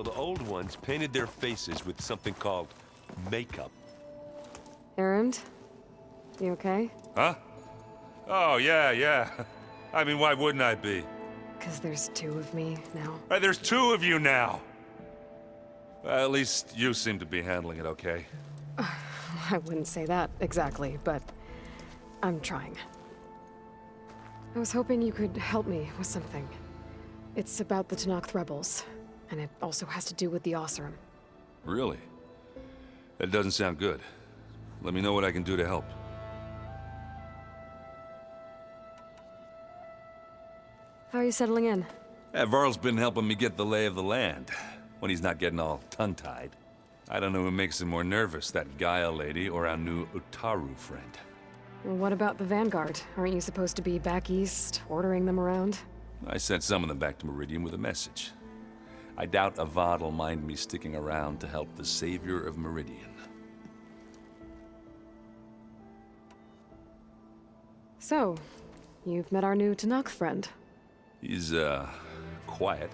So the old ones painted their faces with something called makeup. Erend? You okay? Huh? Oh, yeah. I mean, why wouldn't I be? Because there's two of me now. There's two of you now! At least you seem to be handling it okay. I wouldn't say that exactly, but I'm trying. I was hoping you could help me with something. It's about the Tenakth rebels, and it also has to do with the Oseram. Really? That doesn't sound good. Let me know what I can do to help. How are you settling in? Varl's been helping me get the lay of the land, when he's not getting all tongue-tied. I don't know who makes him more nervous, that Gaia lady or our new Utaru friend. Well, what about the Vanguard? Aren't you supposed to be back east, ordering them around? I sent some of them back to Meridian with a message. I doubt Avad will mind me sticking around to help the savior of Meridian. So, you've met our new Tenakth friend. He's, quiet.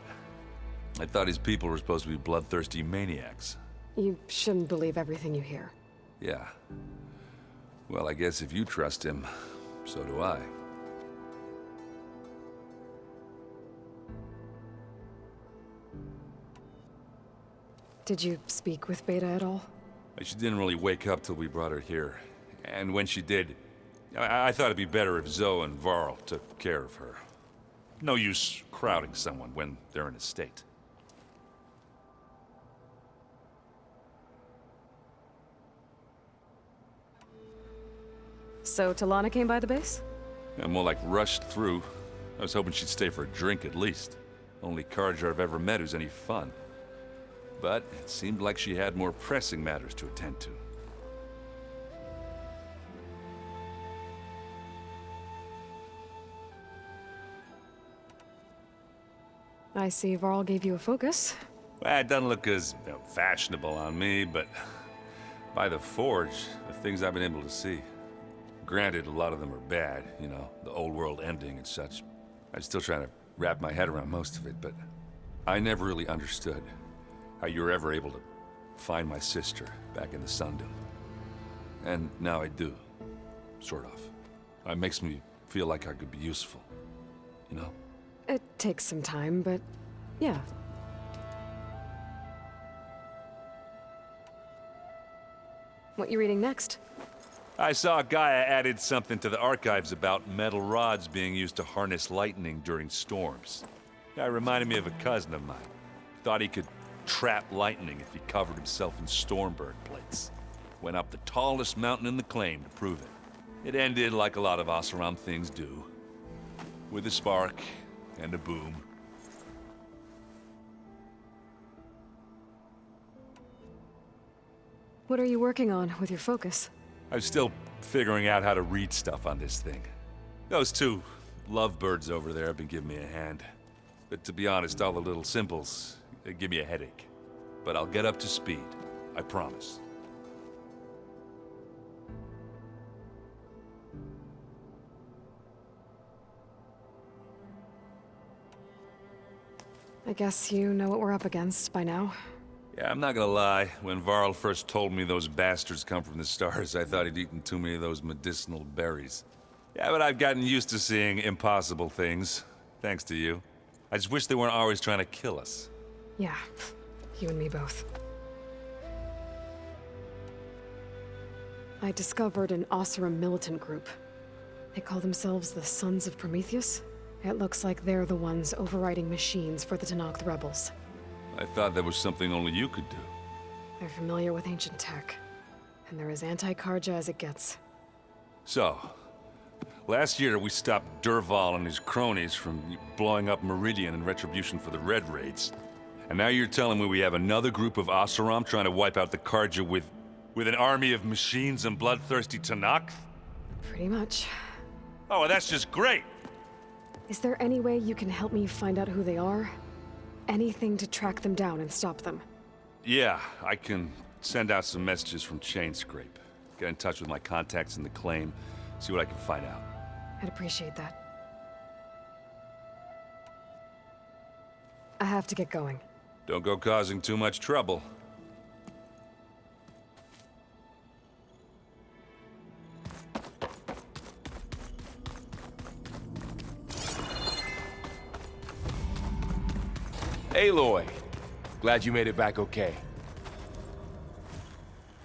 I thought his people were supposed to be bloodthirsty maniacs. You shouldn't believe everything you hear. Yeah. Well, I guess if you trust him, so do I. Did you speak with Beta at all? She didn't really wake up till we brought her here. And when she did, I thought it'd be better if Zoe and Varl took care of her. No use crowding someone when they're in a state. So Talana came by the base? Yeah, more like rushed through. I was hoping she'd stay for a drink at least. Only Carja I've ever met who's any fun. But it seemed like she had more pressing matters to attend to. I see Varl gave you a focus. Well, it doesn't look as fashionable on me, but by the Forge, the things I've been able to see. Granted, a lot of them are bad, you know, the old world ending and such. I'm still trying to wrap my head around most of it, but I never really understood how you were ever able to find my sister back in the Sundom. And now I do, sort of. It makes me feel like I could be useful, you know? It takes some time, but yeah. What you reading next? I saw Gaia added something to the archives about metal rods being used to harness lightning during storms. Guy reminded me of a cousin of mine. Thought he could trap lightning if he covered himself in Stormburn plates. Went up the tallest mountain in the claim to prove it. It ended like a lot of Oseram things do. With a spark and a boom. What are you working on with your focus? I'm still figuring out how to read stuff on this thing. Those two lovebirds over there have been giving me a hand. But to be honest, all the little symbols, they give me a headache. But I'll get up to speed. I promise. I guess you know what we're up against by now. Yeah, I'm not gonna lie. When Varl first told me those bastards come from the stars, I thought he'd eaten too many of those medicinal berries. Yeah, but I've gotten used to seeing impossible things. Thanks to you. I just wish they weren't always trying to kill us. Yeah, you and me both. I discovered an Oseram militant group. They call themselves the Sons of Prometheus. It looks like they're the ones overriding machines for the Tenakth rebels. I thought that was something only you could do. They're familiar with ancient tech, and they're as anti-Carja as it gets. So, last year we stopped Dervahl and his cronies from blowing up Meridian in retribution for the Red Raids. And now you're telling me we have another group of Oseram trying to wipe out the Carja with an army of machines and bloodthirsty Tenakth? Pretty much. Oh, well, that's just great! Is there any way you can help me find out who they are? Anything to track them down and stop them. Yeah, I can send out some messages from Chainscrape. Get in touch with my contacts in the claim, see what I can find out. I'd appreciate that. I have to get going. Don't go causing too much trouble. Aloy! Glad you made it back okay.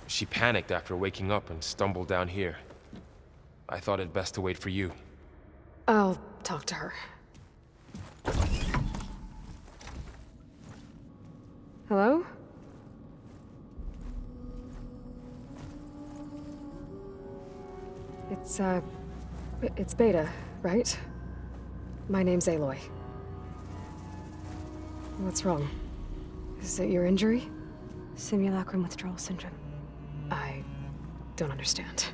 She panicked after waking up and stumbled down here. I thought it best to wait for you. I'll talk to her. Hello? It's Beta, right? My name's Aloy. What's wrong? Is it your injury? Simulacrum withdrawal syndrome. I don't understand.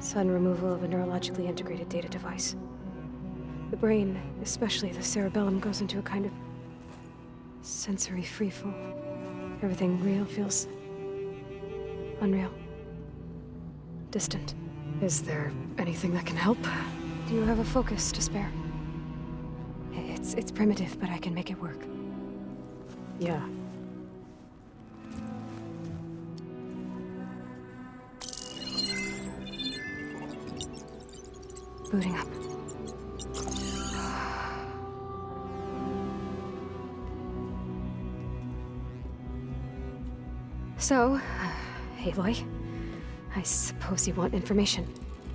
Sudden removal of a neurologically integrated data device. The brain, especially the cerebellum, goes into a kind of sensory freefall. Everything real feels unreal. Distant. Is there anything that can help? Do you have a focus to spare? It's primitive, but I can make it work. Yeah. Booting up. So, Aloy, I suppose you want information.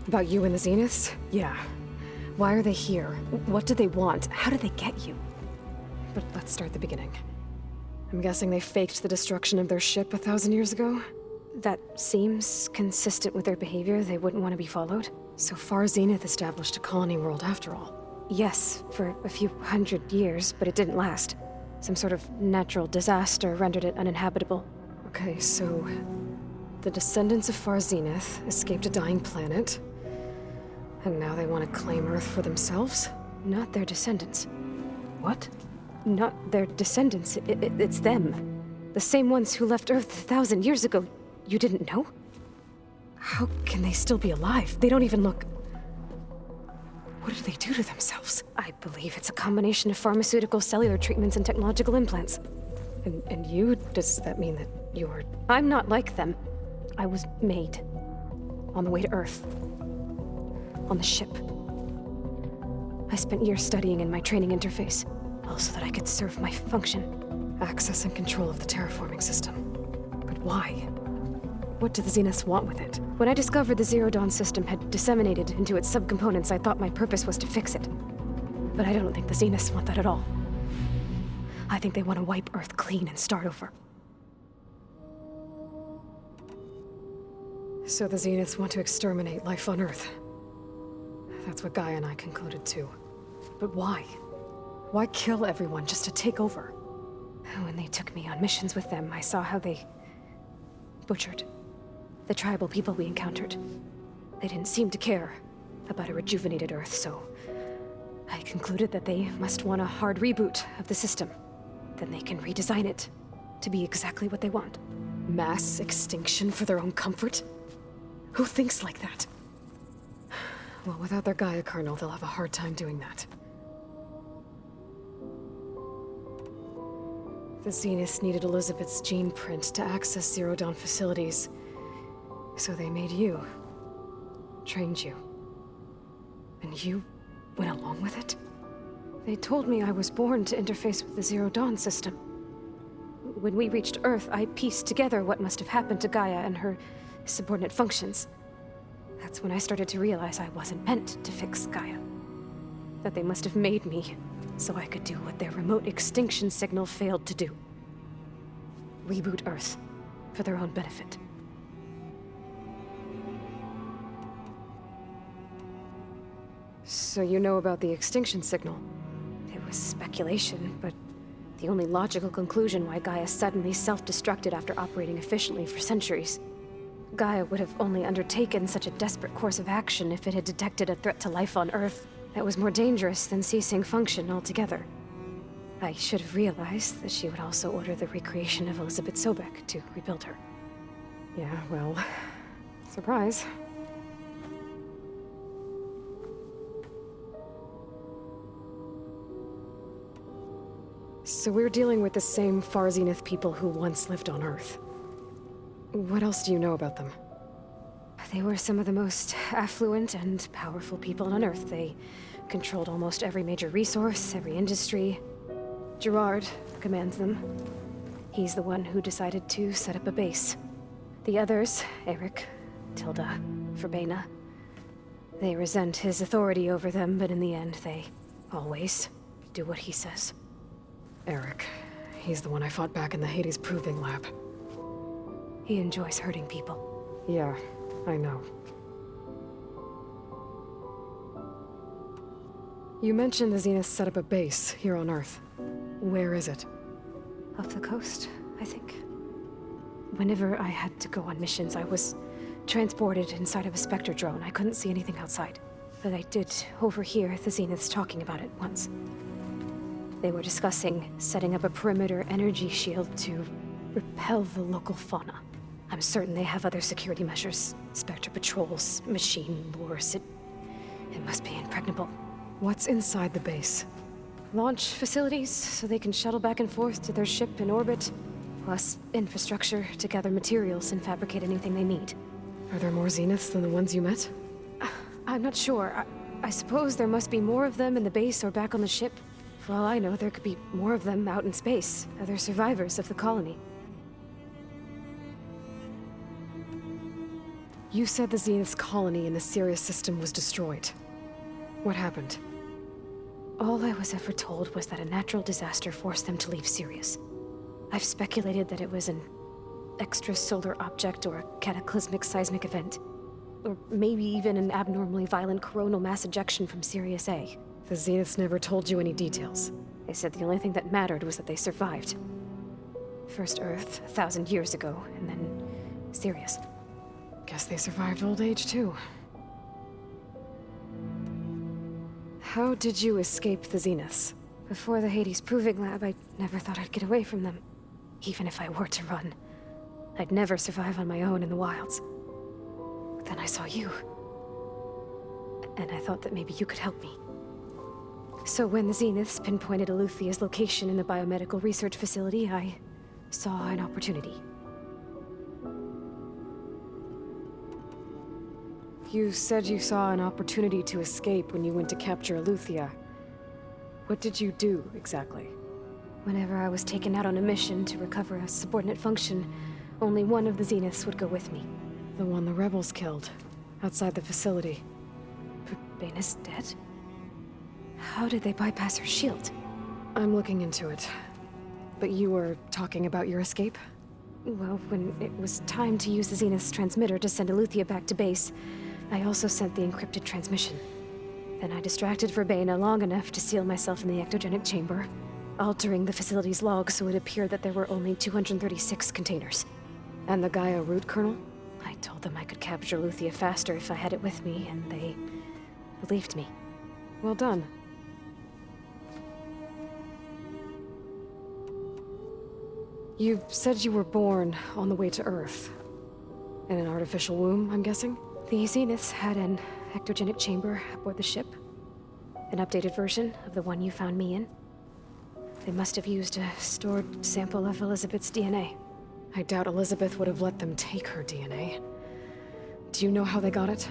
About you and the Zeniths? Yeah. Why are they here? What do they want? How did they get you? But let's start at the beginning. I'm guessing they faked the destruction of their ship 1,000 years ago? That seems consistent with their behavior. They wouldn't want to be followed. So far, Zenith established a colony world after all. Yes, for a few hundred years, but it didn't last. Some sort of natural disaster rendered it uninhabitable. Okay, so the descendants of Far Zenith escaped a dying planet, and now they want to claim Earth for themselves? Not their descendants. What? Not their descendants. It's them. The same ones who left Earth 1,000 years ago. You didn't know? How can they still be alive? They don't even look... What did they do to themselves? I believe it's a combination of pharmaceutical, cellular treatments, and technological implants. And you? Does that mean that you're... I'm not like them. I was made. On the way to Earth. On the ship. I spent years studying in my training interface, all so that I could serve my function. Access and control of the terraforming system. But why? What do the Zeniths want with it? When I discovered the Zero Dawn system had disseminated into its subcomponents, I thought my purpose was to fix it. But I don't think the Zeniths want that at all. I think they want to wipe Earth clean and start over. So the Zeniths want to exterminate life on Earth. That's what Gaia and I concluded too. But why? Why kill everyone just to take over? When they took me on missions with them, I saw how they butchered the tribal people we encountered. They didn't seem to care about a rejuvenated Earth, so I concluded that they must want a hard reboot of the system. Then they can redesign it to be exactly what they want. Mass extinction for their own comfort? Who thinks like that? Well, without their Gaia kernel, they'll have a hard time doing that. The Zeniths needed Elizabeth's gene print to access Zero Dawn facilities. So they made you. Trained you. And you went along with it? They told me I was born to interface with the Zero Dawn system. When we reached Earth, I pieced together what must have happened to Gaia and her subordinate functions. That's when I started to realize I wasn't meant to fix Gaia. That they must have made me so I could do what their remote extinction signal failed to do. Reboot Earth for their own benefit. So you know about the extinction signal? It was speculation, but the only logical conclusion why Gaia suddenly self-destructed after operating efficiently for centuries. Gaia would have only undertaken such a desperate course of action if it had detected a threat to life on Earth that was more dangerous than ceasing function altogether. I should have realized that she would also order the recreation of Elizabeth Sobek to rebuild her. Yeah, well, surprise. So we're dealing with the same Far Zenith people who once lived on Earth. What else do you know about them? They were some of the most affluent and powerful people on Earth. They controlled almost every major resource, every industry. Gerard commands them. He's the one who decided to set up a base. The others, Eric, Tilda, Verbena, they resent his authority over them, but in the end, they always do what he says. Eric. He's the one I fought back in the Hades Proving Lab. He enjoys hurting people. Yeah, I know. You mentioned the Zenith set up a base here on Earth. Where is it? Off the coast, I think. Whenever I had to go on missions, I was transported inside of a Spectre drone. I couldn't see anything outside. But I did overhear the Zeniths talking about it once. They were discussing setting up a perimeter energy shield to repel the local fauna. I'm certain they have other security measures. Spectre patrols, machine lures. It must be impregnable. What's inside the base? Launch facilities, so they can shuttle back and forth to their ship in orbit. Plus, infrastructure to gather materials and fabricate anything they need. Are there more Zeniths than the ones you met? I'm not sure. I suppose there must be more of them in the base or back on the ship. For all I know, there could be more of them out in space. Other survivors of the colony. You said the Zenith's colony in the Sirius system was destroyed. What happened? All I was ever told was that a natural disaster forced them to leave Sirius. I've speculated that it was an extrasolar object or a cataclysmic seismic event. Or maybe even an abnormally violent coronal mass ejection from Sirius A. The Zeniths never told you any details. They said the only thing that mattered was that they survived. First Earth, 1,000 years ago, and then Sirius. Guess they survived old age, too. How did you escape the Zeniths? Before the Hades Proving Lab, I never thought I'd get away from them. Even if I were to run. I'd never survive on my own in the wilds. But then I saw you. And I thought that maybe you could help me. So when the Zeniths pinpointed Eluthia's location in the biomedical research facility, I saw an opportunity. You said you saw an opportunity to escape when you went to capture Eluthia. What did you do, exactly? Whenever I was taken out on a mission to recover a subordinate function, only one of the Zeniths would go with me. The one the rebels killed, outside the facility. Verbena's dead? How did they bypass her shield? I'm looking into it. But you were talking about your escape? Well, when it was time to use the Zenith's transmitter to send Eluthia back to base, I also sent the encrypted transmission. Then I distracted Verbena long enough to seal myself in the ectogenic chamber, altering the facility's log so it appeared that there were only 236 containers. And the Gaia root kernel? I told them I could capture Eluthia faster if I had it with me, and they believed me. Well done. You said you were born on the way to Earth. In an artificial womb, I'm guessing? The Zeniths had an ectogenic chamber aboard the ship. An updated version of the one you found me in. They must have used a stored sample of Elizabeth's DNA. I doubt Elizabeth would have let them take her DNA. Do you know how they got it?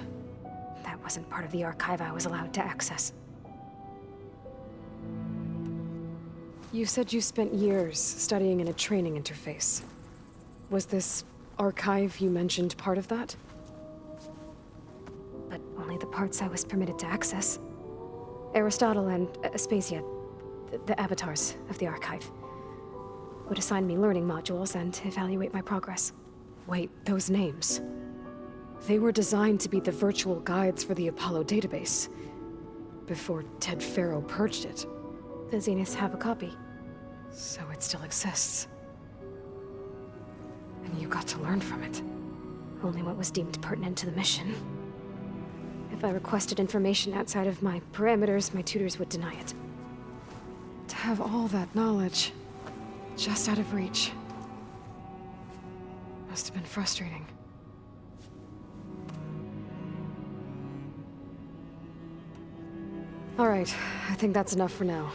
That wasn't part of the archive I was allowed to access. You said you spent years studying in a training interface. Was this archive you mentioned part of that? But only the parts I was permitted to access. Aristotle and Aspasia, the avatars of the archive, would assign me learning modules and evaluate my progress. Wait, those names. They were designed to be the virtual guides for the Apollo database, before Ted Faro purged it. The Zeniths have a copy. So it still exists. And you got to learn from it. Only what was deemed pertinent to the mission. If I requested information outside of my parameters, my tutors would deny it. To have all that knowledge, just out of reach. Must have been frustrating. All right, I think that's enough for now.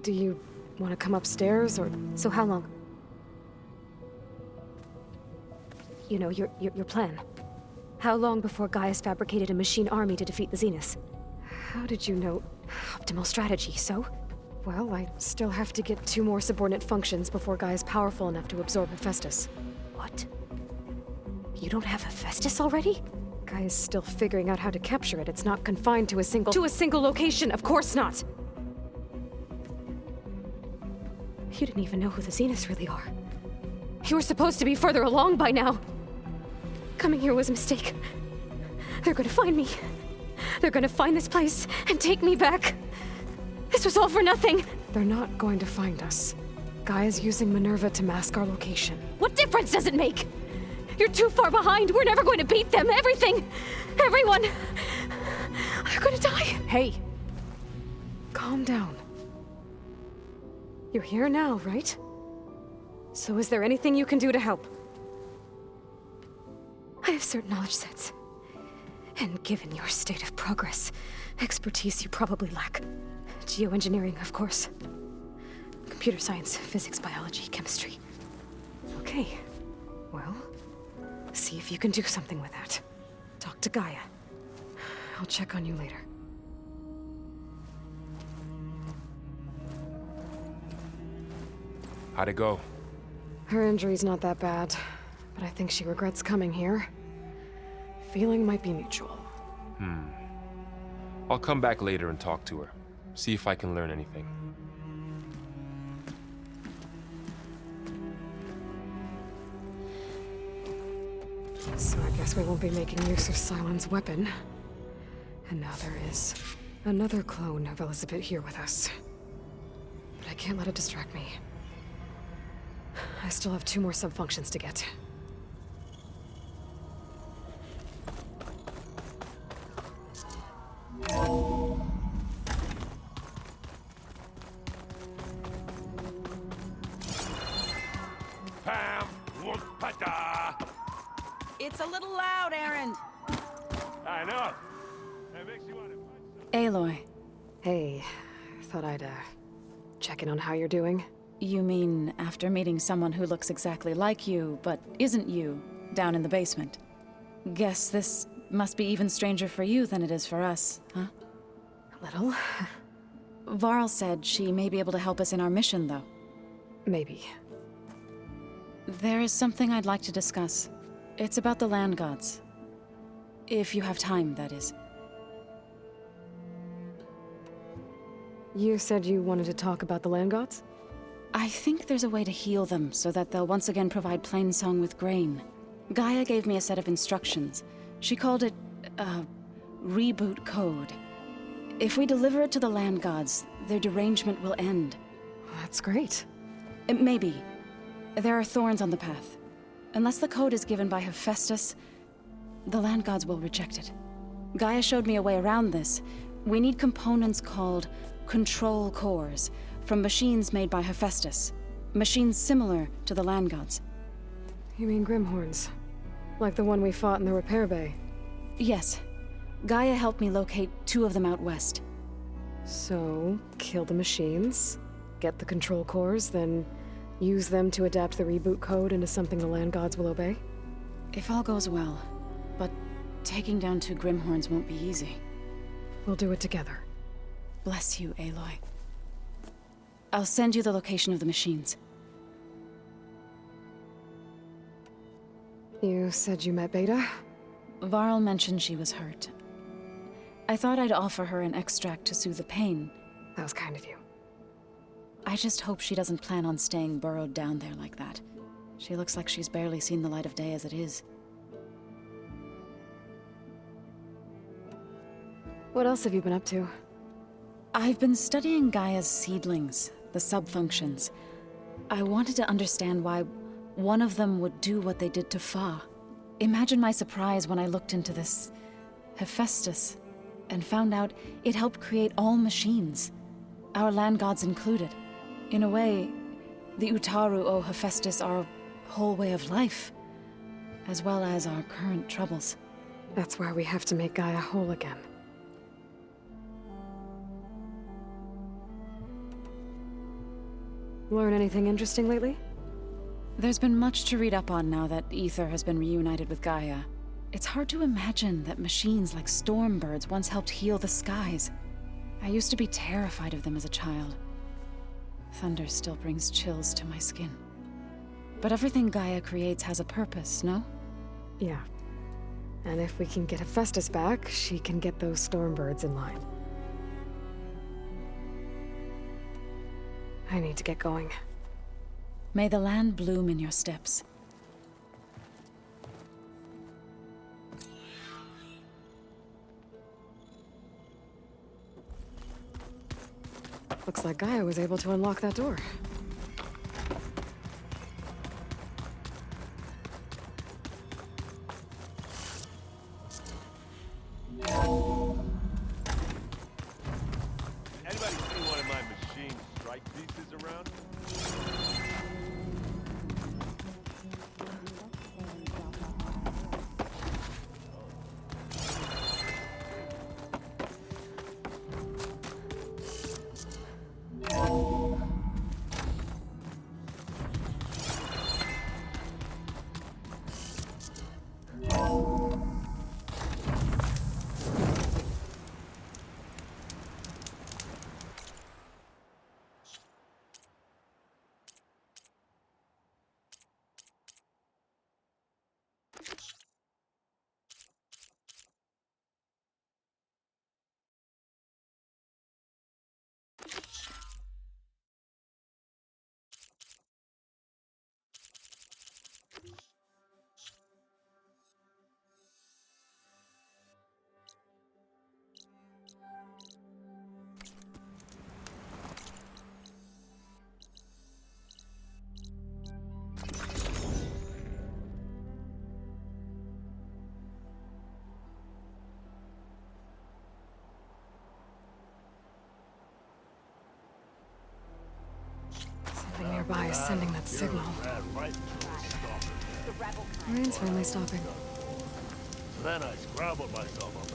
Do you want to come upstairs, or... So how long? You know, your plan. How long before Gaia's fabricated a machine army to defeat the Zeniths? How did you know? Optimal strategy, so? Well, I still have to get 2 more subordinate functions before Gaia's powerful enough to absorb Hephaestus. What? You don't have Hephaestus already? Gaia's still figuring out how to capture it. It's not confined to a single... To a single location! Of course not! You didn't even know who the Zeniths really are. You were supposed to be further along by now! Coming here was a mistake. They're gonna find me. They're gonna find this place and take me back. This was all for nothing. They're not going to find us. Gaia's using Minerva to mask our location. What difference does it make? You're too far behind. We're never going to beat them. Everything. Everyone. They're gonna die. Hey! Calm down. You're here now, right? So is there anything you can do to help? I have certain knowledge sets. And given your state of progress, expertise you probably lack. Geoengineering, of course. Computer science, physics, biology, chemistry. Okay. Well, see if you can do something with that. Talk to Gaia. I'll check on you later. How'd it go? Her injury's not that bad, but I think she regrets coming here. Feeling might be mutual. I'll come back later and talk to her. See if I can learn anything. So I guess we won't be making use of Sylens' weapon. And now there is another clone of Elizabeth here with us. But I can't let it distract me. I still have 2 more sub-functions to get. Pam! Whoop-a-da! It's a little loud, Erend. I know. That makes you want to... Aloy, Hey, thought I'd, check in on how you're doing. you mean after meeting someone who looks exactly like you, but isn't you, down in the basement? Guess this must be even stranger for you than it is for us, huh? A little. Varl said she may be able to help us in our mission, though. Maybe. There is something I'd like to discuss. It's about the land gods. If you have time, that is. You said you wanted to talk about the land gods? I think there's a way to heal them so that they'll once again provide Plainsong with grain. Gaia gave me a set of instructions. She called it, reboot code. If we deliver it to the land gods, their derangement will end. That's great. Maybe. There are thorns on the path. Unless the code is given by Hephaestus, the land gods will reject it. Gaia showed me a way around this. We need components called control cores from machines made by Hephaestus. Machines similar to the land gods. You mean Grimhorns? Like the one we fought in the repair bay? Yes. Gaia helped me locate 2 of them out west. So, kill the machines, get the control cores, then use them to adapt the reboot code into something the land gods will obey? If all goes well. But taking down 2 Grimhorns won't be easy. We'll do it together. Bless you, Aloy. I'll send you the location of the machines. You said you met Beta? Varl mentioned she was hurt. I thought I'd offer her an extract to soothe the pain. That was kind of you. I just hope she doesn't plan on staying burrowed down there like that. She looks like she's barely seen the light of day as it is. What else have you been up to? I've been studying Gaia's seedlings, the sub-functions. I wanted to understand why one of them would do what they did to Fa. Imagine my surprise when I looked into this Hephaestus and found out it helped create all machines, our land gods included. In a way, the Utaru owe Hephaestus our whole way of life, as well as our current troubles. That's why we have to make Gaia whole again. Learn anything interesting lately? There's been much to read up on now that Aether has been reunited with Gaia. It's hard to imagine that machines like Stormbirds once helped heal the skies. I used to be terrified of them as a child. Thunder still brings chills to my skin. But everything Gaia creates has a purpose, no? Yeah. And if we can get Hephaestus back, she can get those Stormbirds in line. I need to get going. May the land bloom in your steps. Looks like Gaia was able to unlock that door. Anybody see one of my machine strike pieces around? Something nearby is sending that signal. Rain's finally stopping. Then I scrambled myself up